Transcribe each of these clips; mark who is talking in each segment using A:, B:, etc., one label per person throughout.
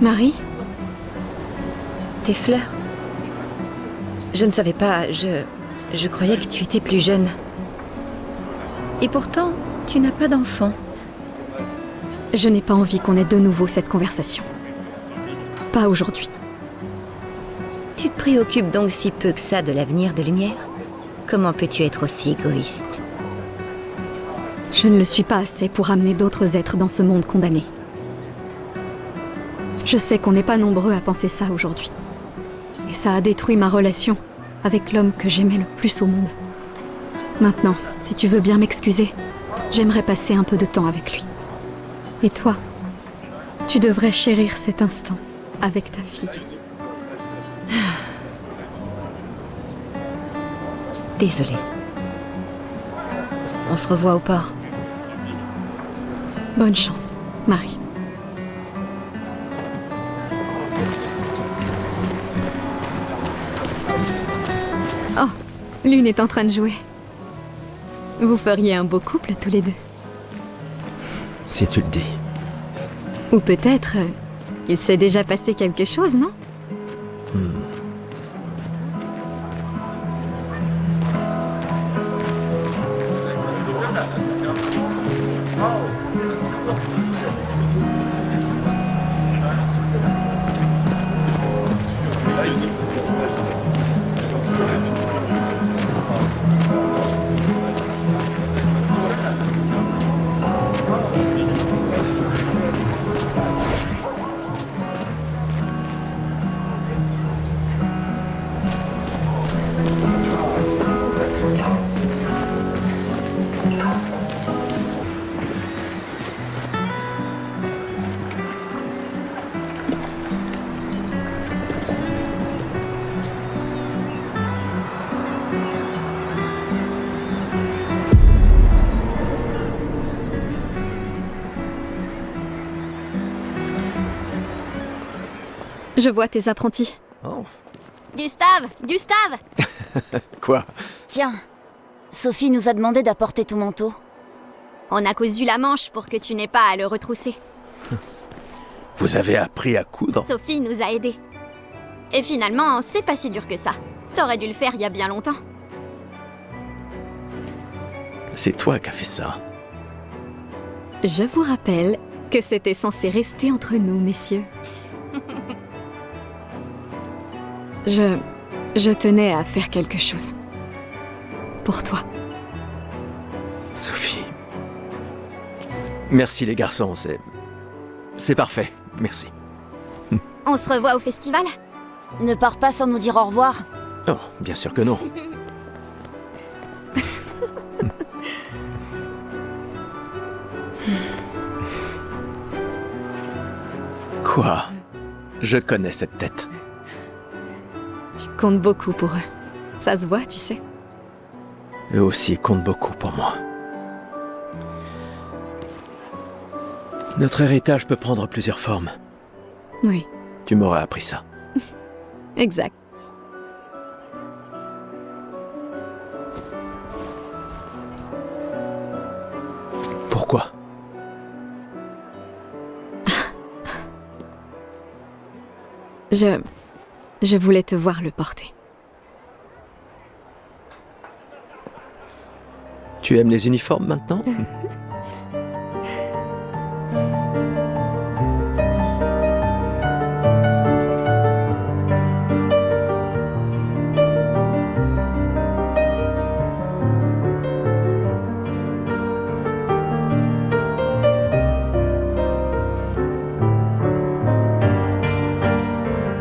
A: Marie?
B: Tes fleurs? Je ne savais pas, je croyais que tu étais plus jeune. Et pourtant, tu n'as pas d'enfant.
A: Je n'ai pas envie qu'on ait de nouveau cette conversation. Pas aujourd'hui.
B: Tu te préoccupes donc si peu que ça de l'avenir de Lumière? Comment peux-tu être aussi égoïste?
A: Je ne le suis pas assez pour amener d'autres êtres dans ce monde condamné. Je sais qu'on n'est pas nombreux à penser ça aujourd'hui. Et ça a détruit ma relation avec l'homme que j'aimais le plus au monde. Maintenant, si tu veux bien m'excuser, j'aimerais passer un peu de temps avec lui. Et toi, tu devrais chérir cet instant avec ta fille.
B: Désolée. On se revoit au port.
A: Bonne chance, Marie. Oh, Lune est en train de jouer. Vous feriez un beau couple tous les deux.
C: Si tu le dis.
A: Ou peut-être, il s'est déjà passé quelque chose, non? Je vois tes apprentis.
C: Oh.
D: Gustave! Gustave!
C: Quoi?
D: Tiens, Sophie nous a demandé d'apporter ton manteau. On a cousu la manche pour que tu n'aies pas à le retrousser.
C: Vous avez appris à coudre?
D: Sophie nous a aidés. Et finalement, c'est pas si dur que ça. T'aurais dû le faire il y a bien longtemps.
C: C'est toi qui as fait ça.
A: Je vous rappelle que c'était censé rester entre nous, messieurs. Je tenais à faire quelque chose. Pour toi.
C: Sophie. Merci les garçons, c'est parfait, merci.
D: On se revoit au festival? Ne pars pas sans nous dire au revoir.
C: Oh, bien sûr que non. Quoi? Je connais cette tête.
A: Tu comptes beaucoup pour eux. Ça se voit, tu sais.
C: Eux aussi comptent beaucoup pour moi. Notre héritage peut prendre plusieurs formes.
A: Oui,
C: Tu m'aurais appris ça.
A: exact.
C: Pourquoi?
A: Je voulais te voir le porter.
C: Tu aimes les uniformes maintenant?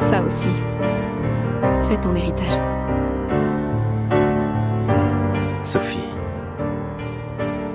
A: Ça aussi. C'est ton héritage.
C: Sophie,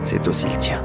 C: c'est aussi le tien.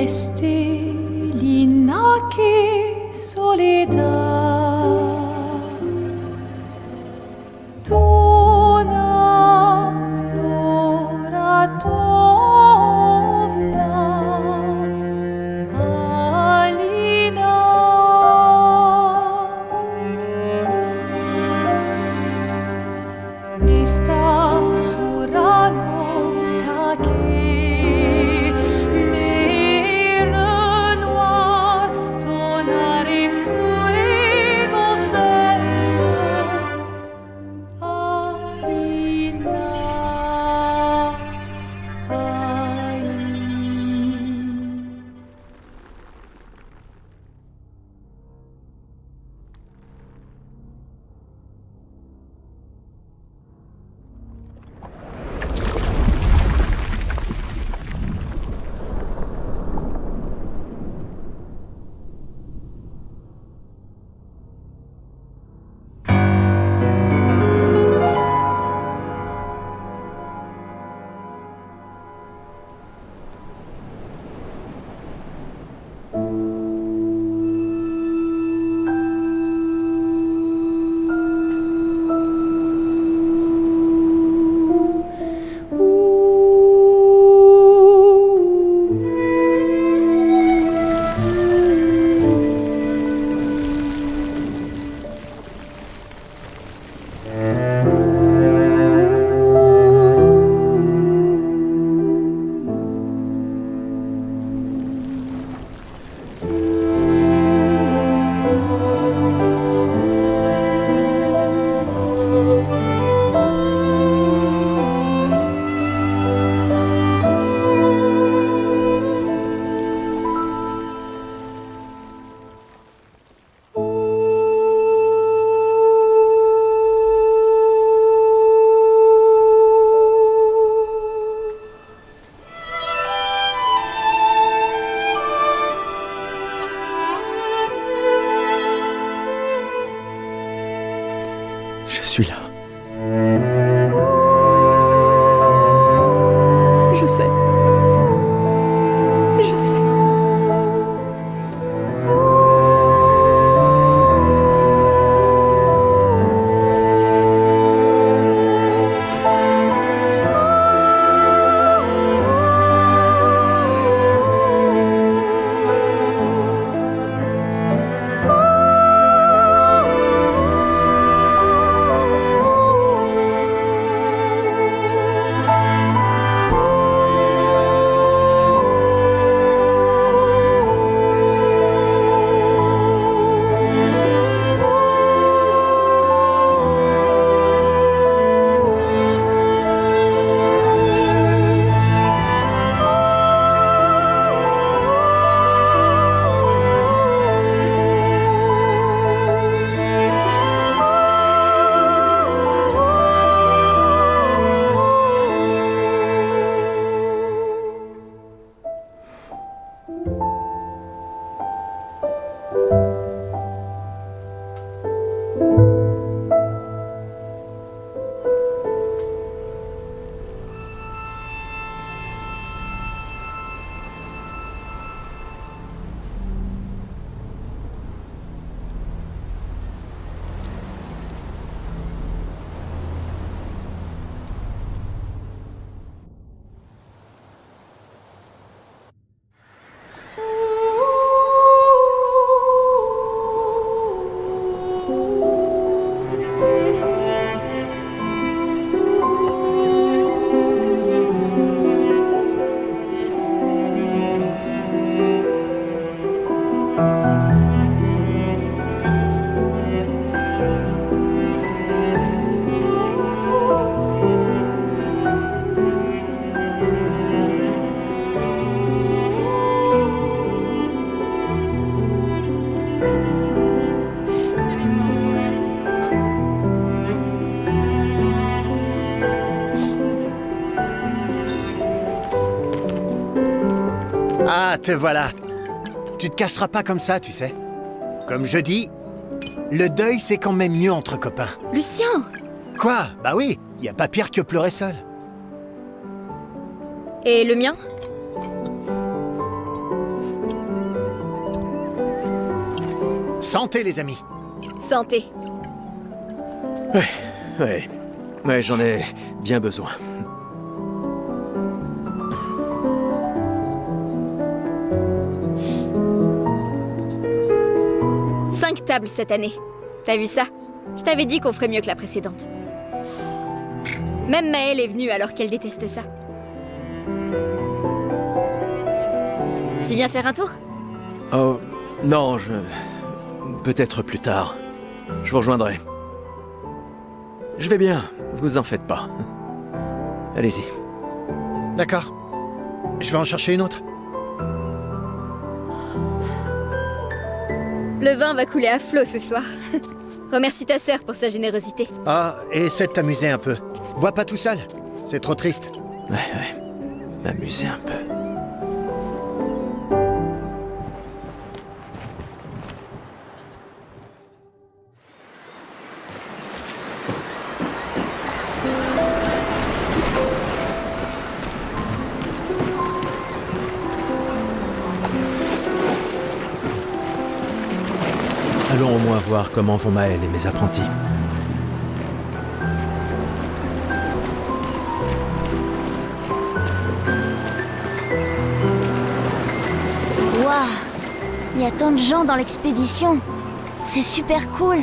E: triste, linda che soledad. Dona l'ora tovla, Alina. Esta surano taquet, les renoirs, tonare fuego verso, Alina, ai.
C: Je suis là.
A: Je sais. Je sais.
F: Ah, te voilà. Tu te cacheras pas comme ça, tu sais. Comme je dis, le deuil, c'est quand même mieux entre copains.
D: Lucien!
F: Quoi? Bah oui, y a pas pire que pleurer seul.
D: Et le mien?
F: Santé, les amis.
B: Santé.
C: Ouais, j'en ai bien besoin.
B: Cinq tables cette année. T'as vu ça? Je t'avais dit qu'on ferait mieux que la précédente. Même Maëlle est venue alors qu'elle déteste ça. Tu viens faire un tour?
C: Oh, non, peut-être plus tard. Je vous rejoindrai. Je vais bien, vous en faites pas. Allez-y.
F: D'accord. Je vais en chercher une autre.
B: Le vin va couler à flot ce soir. Remercie ta sœur pour sa générosité.
F: Ah, et essaie de t'amuser un peu. Bois pas tout seul. C'est trop triste.
C: Ouais. M'amuser un peu. Allons au moins voir comment vont Maëlle et mes apprentis.
D: Waouh! Il y a tant de gens dans l'expédition. C'est super cool.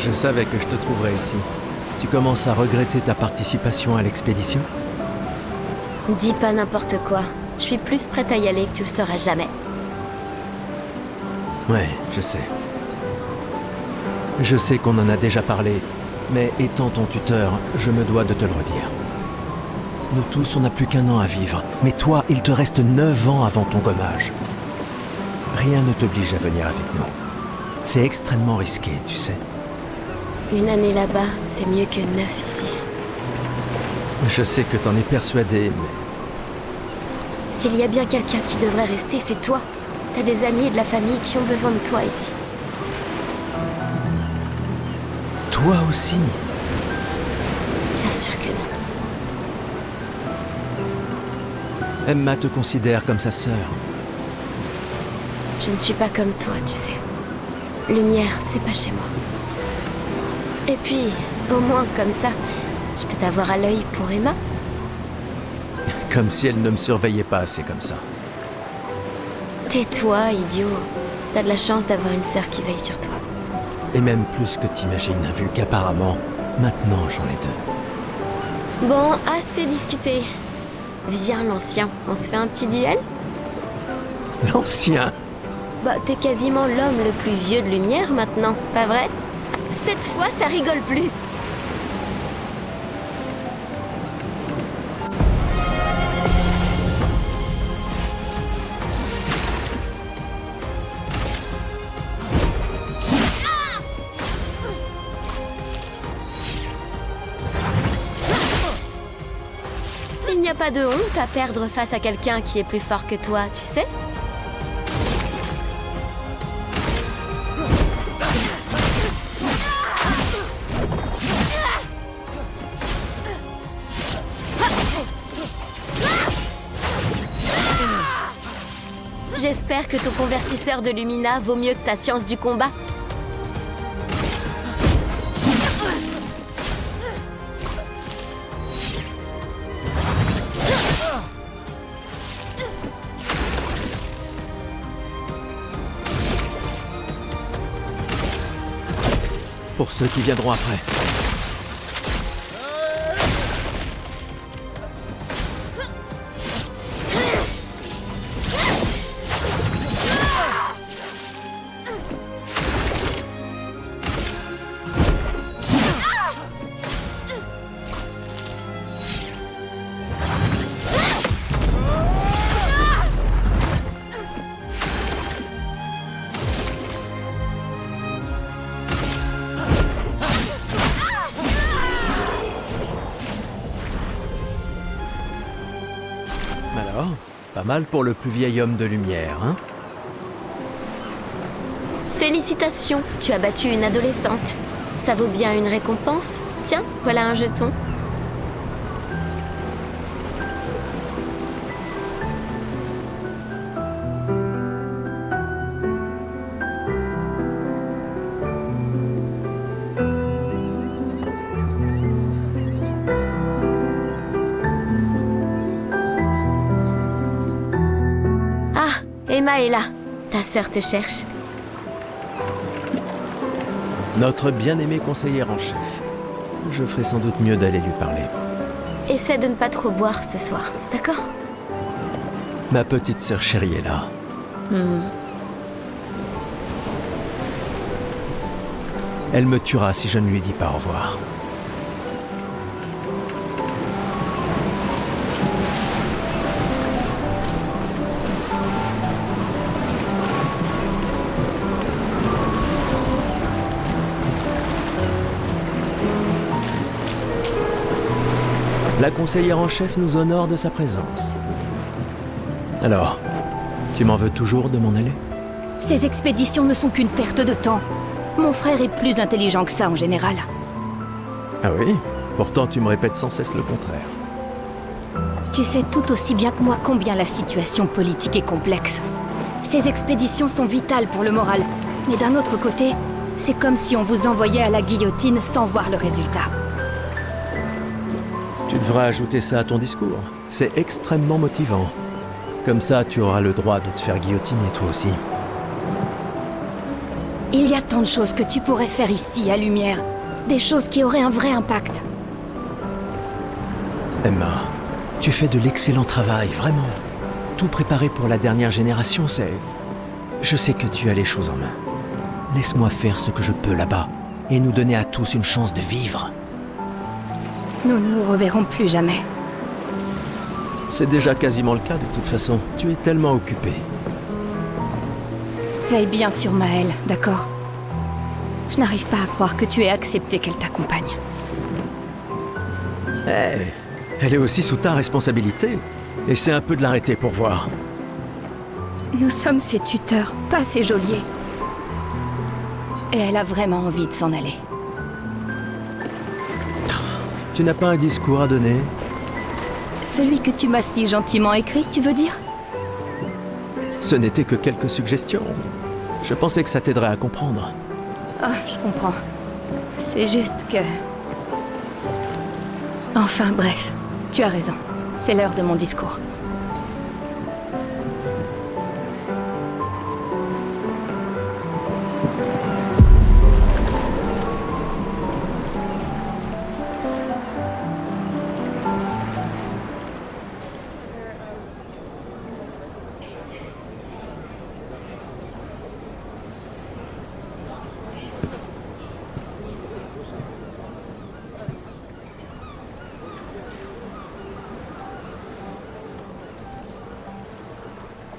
C: Je savais que je te trouverais ici. Tu commences à regretter ta participation à l'expédition?
D: Dis pas n'importe quoi. Je suis plus prête à y aller que tu le seras jamais.
C: Ouais, je sais. Je sais qu'on en a déjà parlé, mais étant ton tuteur, je me dois de te le redire. Nous tous, on n'a plus qu'1 an à vivre, mais toi, il te reste 9 ans avant ton gommage. Rien ne t'oblige à venir avec nous. C'est extrêmement risqué, tu sais.
D: Une année là-bas, c'est mieux que 9 ici.
C: Je sais que t'en es persuadé, mais...
D: S'il y a bien quelqu'un qui devrait rester, c'est toi. T'as des amis et de la famille qui ont besoin de toi ici.
C: Toi aussi?
D: Bien sûr que non.
C: Emma te considère comme sa sœur.
D: Je ne suis pas comme toi, tu sais. Lumière, c'est pas chez moi. Et puis, au moins comme ça, je peux t'avoir à l'œil pour Emma.
C: Comme si elle ne me surveillait pas assez comme ça.
D: Tais-toi, idiot. T'as de la chance d'avoir une sœur qui veille sur toi.
C: Et même plus que t'imagines, vu qu'apparemment, maintenant j'en ai 2.
D: Bon, assez discuté. Viens, l'ancien, on se fait un petit duel?
C: L'ancien?
D: Bah, t'es quasiment l'homme le plus vieux de Lumière maintenant, pas vrai? Cette fois, ça rigole plus. Il n'y a pas de honte à perdre face à quelqu'un qui est plus fort que toi, tu sais? J'espère que ton convertisseur de Lumina vaut mieux que ta science du combat.
C: Pour ceux qui viendront après. Alors, pas mal pour le plus vieil homme de lumière, hein?
D: Félicitations, tu as battu une adolescente. Ça vaut bien une récompense. Tiens, voilà un jeton. Ah, Emma est là. Ta sœur te cherche.
C: Notre bien-aimée conseillère en chef. Je ferai sans doute mieux d'aller lui parler.
D: Essaie de ne pas trop boire ce soir, d'accord?
C: Ma petite sœur chérie est là. Elle me tuera si je ne lui dis pas au revoir. La conseillère en chef nous honore de sa présence. Alors, tu m'en veux toujours de m'en aller?
G: Ces expéditions ne sont qu'une perte de temps. Mon frère est plus intelligent que ça en général.
C: Ah oui? Pourtant tu me répètes sans cesse le contraire.
G: Tu sais tout aussi bien que moi combien la situation politique est complexe. Ces expéditions sont vitales pour le moral. Mais d'un autre côté, c'est comme si on vous envoyait à la guillotine sans voir le résultat.
C: Tu devras ajouter ça à ton discours. C'est extrêmement motivant. Comme ça, tu auras le droit de te faire guillotiner toi aussi.
G: Il y a tant de choses que tu pourrais faire ici, à Lumière. Des choses qui auraient un vrai impact.
C: Emma, tu fais de l'excellent travail, vraiment. Tout préparé pour la dernière génération, c'est... Je sais que tu as les choses en main. Laisse-moi faire ce que je peux là-bas, et nous donner à tous une chance de vivre.
G: Nous ne nous reverrons plus jamais.
C: C'est déjà quasiment le cas de toute façon. Tu es tellement occupé.
G: Veille bien sur Maëlle, d'accord? Je n'arrive pas à croire que tu aies accepté qu'elle t'accompagne.
C: Elle est aussi sous ta responsabilité. Essaie un peu de l'arrêter pour voir.
G: Nous sommes ses tuteurs, pas ses geôliers. Et elle a vraiment envie de s'en aller.
C: Tu n'as pas un discours à donner?
G: Celui que tu m'as si gentiment écrit, tu veux dire?
C: Ce n'était que quelques suggestions. Je pensais que ça t'aiderait à comprendre.
G: Ah, je comprends. C'est juste que... Enfin, bref. Tu as raison. C'est l'heure de mon discours.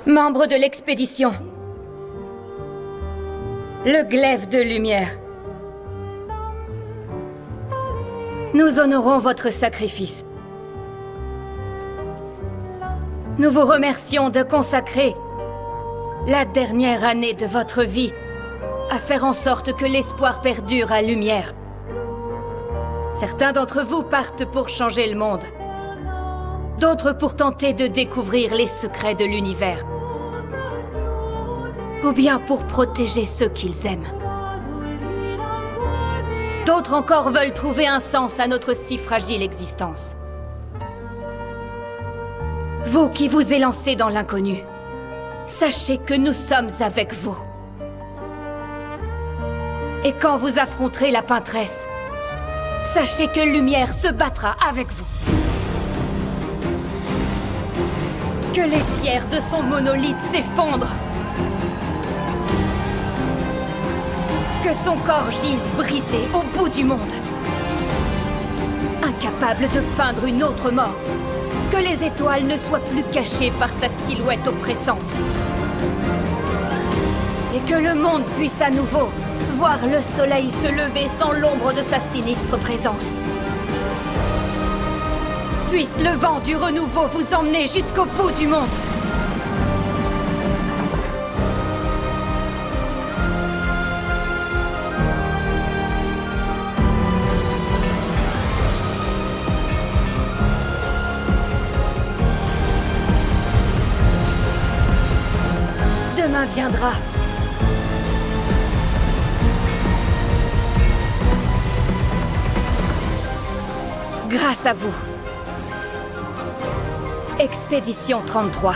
G: Membres de l'expédition. Le glaive de lumière. Nous honorons votre sacrifice. Nous vous remercions de consacrer la dernière année de votre vie à faire en sorte que l'espoir perdure à Lumière. Certains d'entre vous partent pour changer le monde. D'autres pour tenter de découvrir les secrets de l'univers. Ou bien pour protéger ceux qu'ils aiment. D'autres encore veulent trouver un sens à notre si fragile existence. Vous qui vous élancez dans l'inconnu, sachez que nous sommes avec vous. Et quand vous affronterez la Peintresse, sachez que Lumière se battra avec vous. Que les pierres de son monolithe s'effondrent. Que son corps gise brisé au bout du monde. Incapable de peindre une autre mort. Que les étoiles ne soient plus cachées par sa silhouette oppressante. Et que le monde puisse à nouveau voir le soleil se lever sans l'ombre de sa sinistre présence. Puisse le vent du renouveau vous emmener jusqu'au bout du monde. demain viendra. Grâce à vous. Expédition 33.